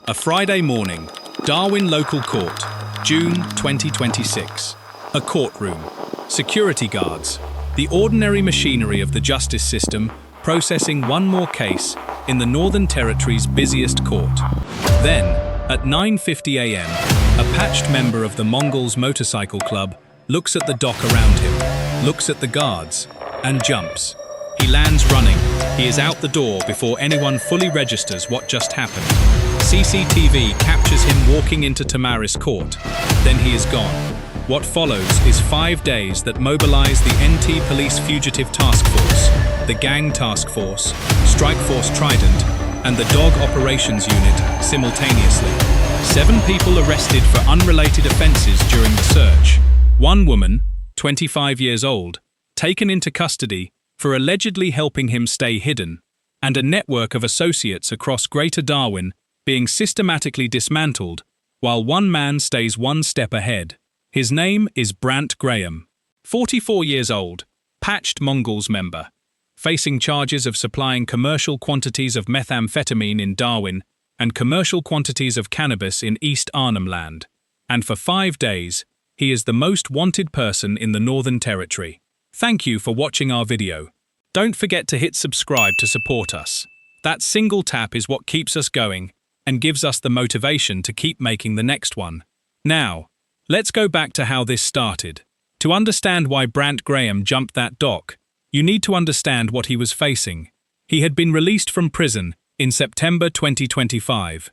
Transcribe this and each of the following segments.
A Friday morning, Darwin Local Court, June 2026. A courtroom. Security guards. The ordinary machinery of the justice system processing one more case in the Northern Territory's busiest court. Then, at 9:50 a.m., a patched member of the Mongols motorcycle club looks at the dock around him, looks at the guards, and jumps. He lands running. He is out the door before anyone fully registers what just happened. CCTV captures him walking into Tamaris Court. Then he is gone. What follows is 5 days that mobilize the NT Police Fugitive Task Force, the Gang Task Force, Strike Force Trident, and the Dog Operations Unit simultaneously. 7 people arrested for unrelated offenses during the search. One woman, 25 years old, taken into custody for allegedly helping him stay hidden, and a network of associates across Greater Darwin being systematically dismantled, while one man stays one step ahead. His name is Brandt Graham, 44 years old, patched Mongols member, facing charges of supplying commercial quantities of methamphetamine in Darwin and commercial quantities of cannabis in East Arnhem Land. And for 5 days, he is the most wanted person in the Northern Territory. Thank you for watching our video. Don't forget to hit subscribe to support us. That single tap is what keeps us going and gives us the motivation to keep making the next one. Now, let's go back to how this started. To understand why Brandt Graham jumped that dock, you need to understand what he was facing. He had been released from prison in September 2025.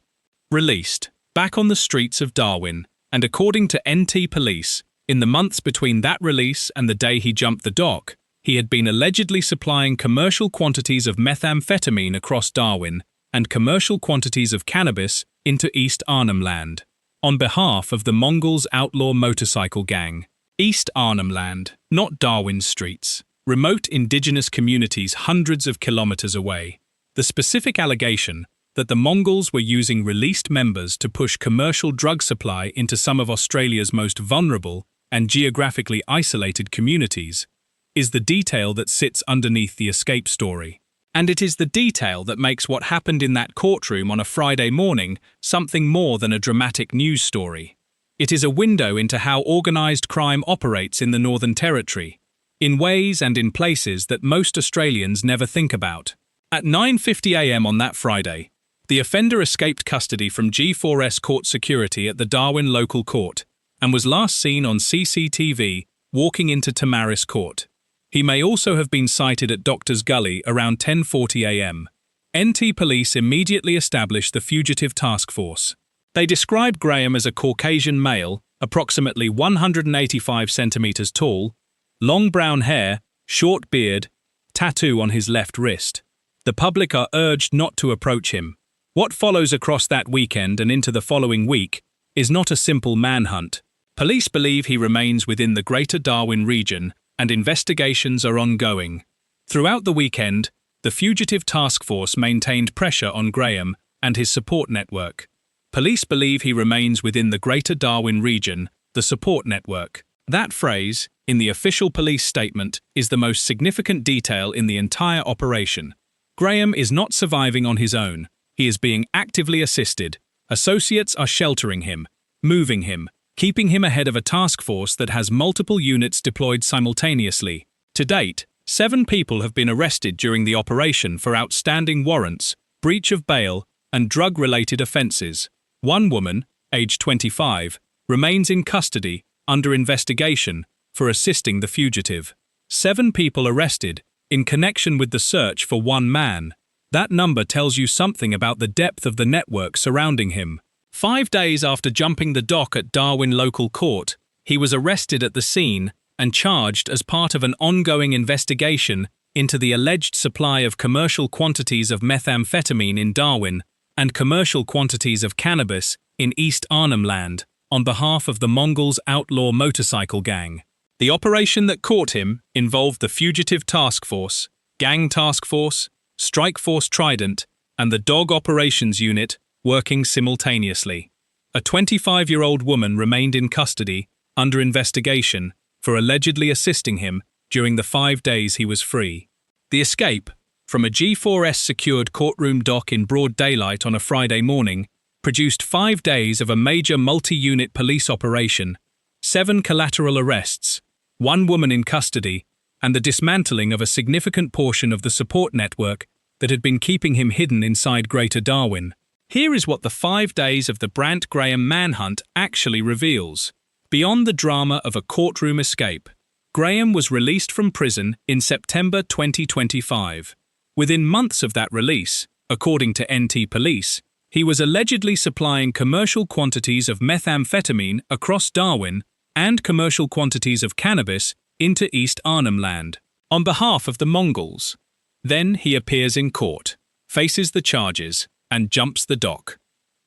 Released, back on the streets of Darwin, and according to NT Police, in the months between that release and the day he jumped the dock, he had been allegedly supplying commercial quantities of methamphetamine across Darwin and commercial quantities of cannabis into East Arnhem Land, on behalf of the Mongols outlaw motorcycle gang. East Arnhem Land, not Darwin streets, remote indigenous communities hundreds of kilometers away. The specific allegation that the Mongols were using released members to push commercial drug supply into some of Australia's most vulnerable and geographically isolated communities is the detail that sits underneath the escape story. And it is the detail that makes what happened in that courtroom on a Friday morning something more than a dramatic news story. It is a window into how organised crime operates in the Northern Territory, in ways and in places that most Australians never think about. At 9:50 a.m. on that Friday, the offender escaped custody from G4S court security at the Darwin Local Court and was last seen on CCTV walking into Tamaris Court. He may also have been sighted at Doctor's Gully around 10:40 a.m. NT Police immediately established the Fugitive Task Force. They described Graham as a Caucasian male, approximately 185 centimeters tall, long brown hair, short beard, tattoo on his left wrist. The public are urged not to approach him. What follows across that weekend and into the following week is not a simple manhunt. Police believe he remains within the Greater Darwin region and investigations are ongoing. Throughout the weekend, the Fugitive Task Force maintained pressure on Graham and his support network. Police believe he remains within the Greater Darwin region, the support network. That phrase, in the official police statement, is the most significant detail in the entire operation. Graham is not surviving on his own. He is being actively assisted. Associates are sheltering him, moving him, keeping him ahead of a task force that has multiple units deployed simultaneously. To date, 7 people have been arrested during the operation for outstanding warrants, breach of bail, and drug-related offences. One woman, aged 25, remains in custody, under investigation, for assisting the fugitive. 7 people arrested, in connection with the search for one man. That number tells you something about the depth of the network surrounding him. 5 days after jumping the dock at Darwin Local Court, he was arrested at the scene and charged as part of an ongoing investigation into the alleged supply of commercial quantities of methamphetamine in Darwin and commercial quantities of cannabis in East Arnhem Land on behalf of the Mongols outlaw motorcycle gang. The operation that caught him involved the Fugitive Task Force, Gang Task Force, Strike Force Trident, and the Dog Operations Unit working simultaneously. A 25-year-old woman remained in custody, under investigation, for allegedly assisting him during the 5 days he was free. The escape, from a G4S secured courtroom dock in broad daylight on a Friday morning, produced 5 days of a major multi-unit police operation, 7 collateral arrests, 1 woman in custody, and the dismantling of a significant portion of the support network that had been keeping him hidden inside Greater Darwin. Here is what the 5 days of the Brandt Graham manhunt actually reveals. Beyond the drama of a courtroom escape, Graham was released from prison in September 2025. Within months of that release, according to NT Police, he was allegedly supplying commercial quantities of methamphetamine across Darwin and commercial quantities of cannabis into East Arnhem Land, on behalf of the Mongols. Then he appears in court, faces the charges, and jumps the dock.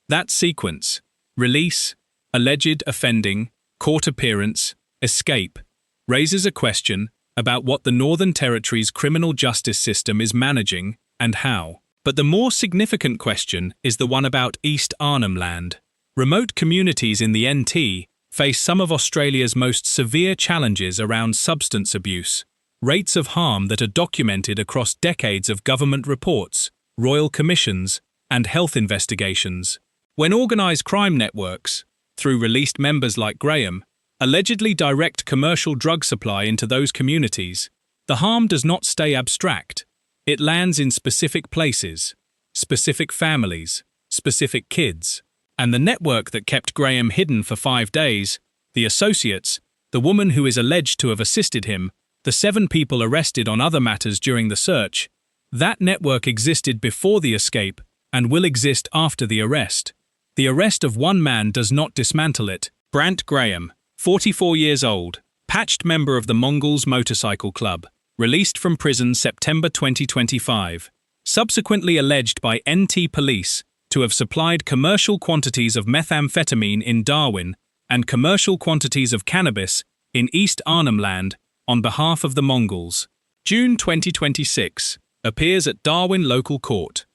That sequence, release, alleged offending, court appearance, escape, raises a question about what the Northern Territory's criminal justice system is managing and how. But the more significant question is the one about East Arnhem Land. Remote communities in the NT face some of Australia's most severe challenges around substance abuse, rates of harm that are documented across decades of government reports, royal commissions, and health investigations. When organised crime networks, through released members like Graham, allegedly direct commercial drug supply into those communities, the harm does not stay abstract. It lands in specific places, specific families, specific kids. And the network that kept Graham hidden for 5 days, the associates, the woman who is alleged to have assisted him, the 7 people arrested on other matters during the search, that network existed before the escape and will exist after the arrest. The arrest of one man does not dismantle it. Brandt Graham, 44 years old, patched member of the Mongols motorcycle club, released from prison September 2025, subsequently alleged by NT Police to have supplied commercial quantities of methamphetamine in Darwin and commercial quantities of cannabis in East Arnhem Land on behalf of the Mongols. June 2026, appears at Darwin Local Court.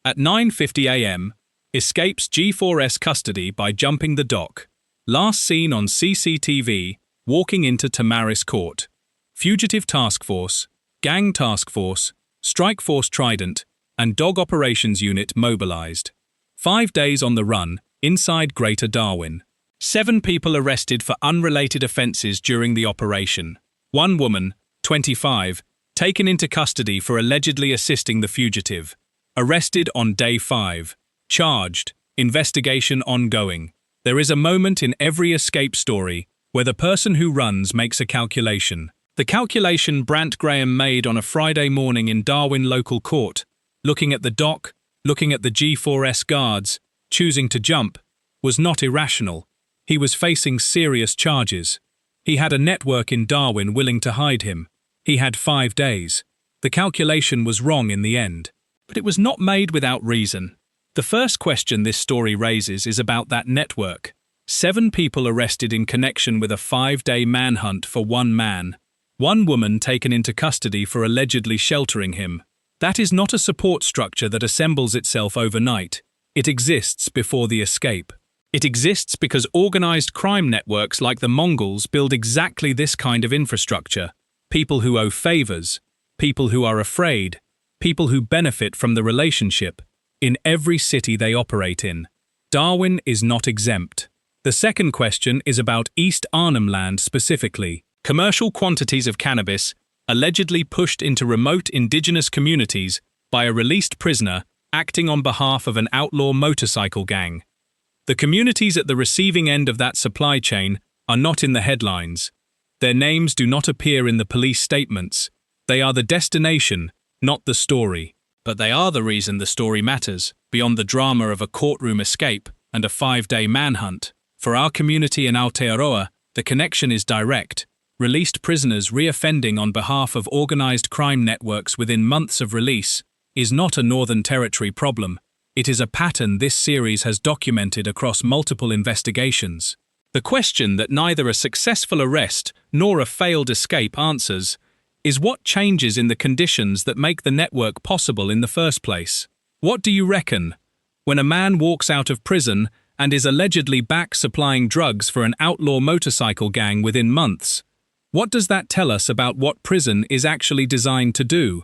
At 9:50 a.m, escapes G4S custody by jumping the dock. Last seen on CCTV, walking into Tamaris Court. Fugitive Task Force, Gang Task Force, Strike Force Trident, and Dog Operations Unit mobilized. 5 days on the run, inside Greater Darwin. 7 people arrested for unrelated offences during the operation. 1 woman, 25, taken into custody for allegedly assisting the fugitive. Arrested on day 5. Charged. Investigation ongoing. There is a moment in every escape story where the person who runs makes a calculation. The calculation Brandt Graham made on a Friday morning in Darwin Local Court, looking at the dock, looking at the G4S guards, choosing to jump, was not irrational. He was facing serious charges. He had a network in Darwin willing to hide him. He had 5 days. The calculation was wrong in the end. But it was not made without reason. The first question this story raises is about that network. 7 people arrested in connection with a 5-day manhunt for 1 man. 1 woman taken into custody for allegedly sheltering him. That is not a support structure that assembles itself overnight. It exists before the escape. It exists because organised crime networks like the Mongols build exactly this kind of infrastructure. People who owe favours, people who are afraid, people who benefit from the relationship, in every city they operate in. Darwin is not exempt. The second question is about East Arnhem Land specifically. Commercial quantities of cannabis allegedly pushed into remote indigenous communities by a released prisoner acting on behalf of an outlaw motorcycle gang. The communities at the receiving end of that supply chain are not in the headlines. Their names do not appear in the police statements. They are the destination, not the story. But they are the reason the story matters, beyond the drama of a courtroom escape and a 5-day manhunt. For our community in Aotearoa, the connection is direct. Released prisoners reoffending on behalf of organised crime networks within months of release is not a Northern Territory problem. It is a pattern this series has documented across multiple investigations. The question that neither a successful arrest nor a failed escape answers is what changes in the conditions that make the network possible in the first place. What do you reckon? When a man walks out of prison and is allegedly back supplying drugs for an outlaw motorcycle gang within months, what does that tell us about what prison is actually designed to do?